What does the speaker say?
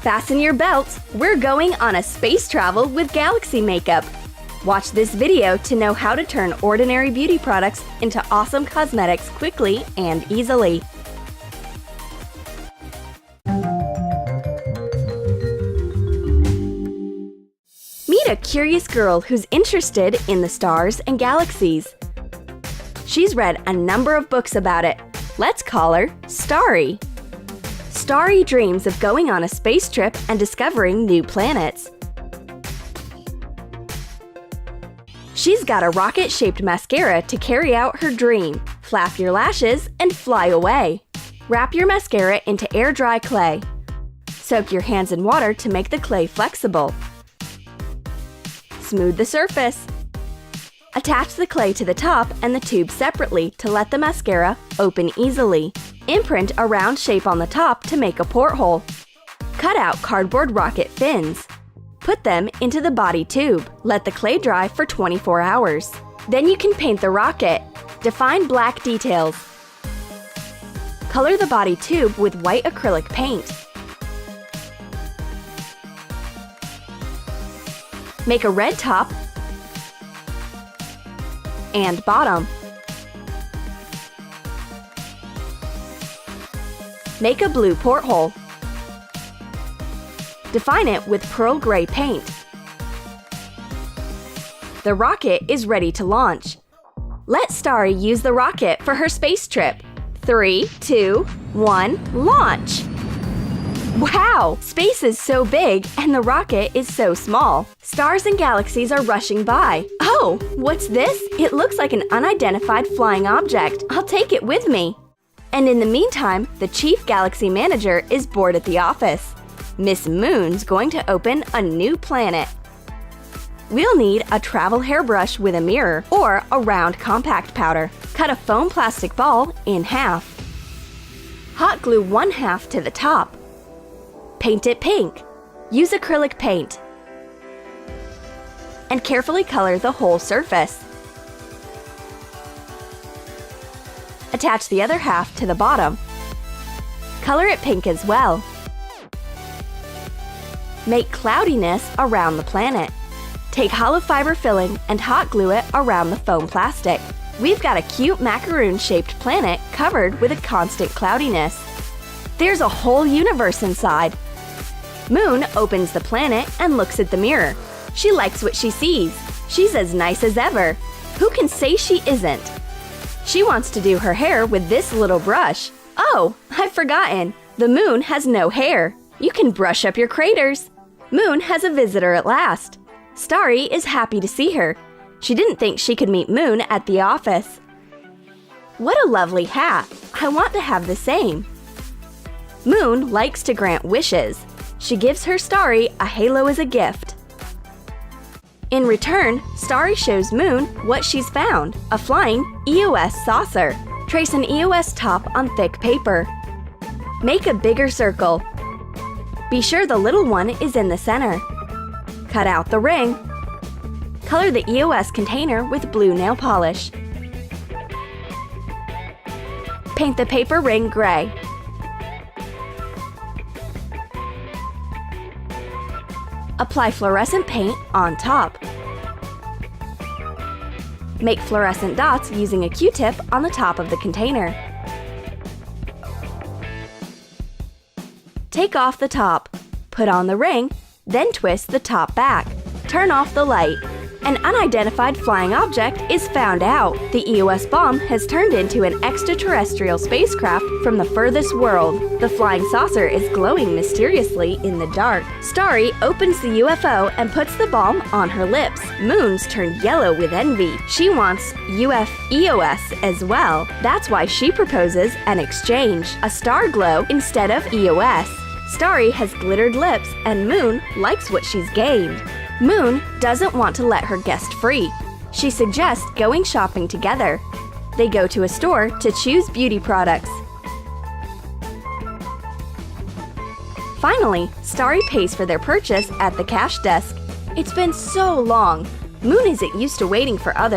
Fasten your belts, we're going on a space travel with Galaxy Makeup. Watch this video to know how to turn ordinary beauty products into awesome cosmetics quickly and easily. Meet a curious girl who's interested in the stars and galaxies. She's read a number of books about it. Let's call her Starry. Starry dreams of going on a space trip and discovering new planets. She's got a rocket-shaped mascara to carry out her dream. Flap your lashes and fly away. Wrap your mascara into air-dry clay. Soak your hands in water to make the clay flexible. Smooth the surface. Attach the clay to the top and the tube separately to let the mascara open easily. Imprint a round shape on the top to make a porthole. Cut out cardboard rocket fins. Put them into the body tube. Let the clay dry for 24 hours. Then you can paint the rocket. Define black details. Color the body tube with white acrylic paint. Make a red top and bottom. Make a blue porthole. Define it with pearl gray paint. The rocket is ready to launch. Let Starry use the rocket for her space trip. 3, 2, 1, launch! Wow! Space is so big and the rocket is so small. Stars and galaxies are rushing by. Oh, what's this? It looks like an unidentified flying object. I'll take it with me. And in the meantime, the chief galaxy manager is bored at the office. Miss Moon's going to open a new planet. We'll need a travel hairbrush with a mirror or a round compact powder. Cut a foam plastic ball in half. Hot glue one half to the top. Paint it pink. Use acrylic paint. And carefully color the whole surface. Attach the other half to the bottom. Color it pink as well. Make cloudiness around the planet. Take hollow fiber filling and hot glue it around the foam plastic. We've got a cute macaroon-shaped planet covered with a constant cloudiness. There's a whole universe inside. Moon opens the planet and looks at the mirror. She likes what she sees. She's as nice as ever. Who can say she isn't? She wants to do her hair with this little brush. Oh, I've forgotten. The moon has no hair. You can brush up your craters. Moon has a visitor at last. Starry is happy to see her. She didn't think she could meet Moon at the office. What a lovely hat. I want to have the same. Moon likes to grant wishes. She gives her Starry a halo as a gift. In return, Starry shows Moon what she's found, a flying EOS saucer. Trace an EOS top on thick paper. Make a bigger circle. Be sure the little one is in the center. Cut out the ring. Color the EOS container with blue nail polish. Paint the paper ring gray. Apply fluorescent paint on top. Make fluorescent dots using a Q-tip on the top of the container. Take off the top. Put on the ring, then twist the top back. Turn off the light. An unidentified flying object is found out. The EOS bomb has turned into an extraterrestrial spacecraft from the furthest world. The flying saucer is glowing mysteriously in the dark. Starry opens the UFO and puts the bomb on her lips. Moon's turned yellow with envy. She wants EOS as well. That's why she proposes an exchange, a star glow instead of EOS. Starry has glittered lips and Moon likes what she's gained. Moon doesn't want to let her guest free. She suggests going shopping together. They go to a store to choose beauty products. Finally, Starry pays for their purchase at the cash desk. It's been so long. Moon isn't used to waiting for others.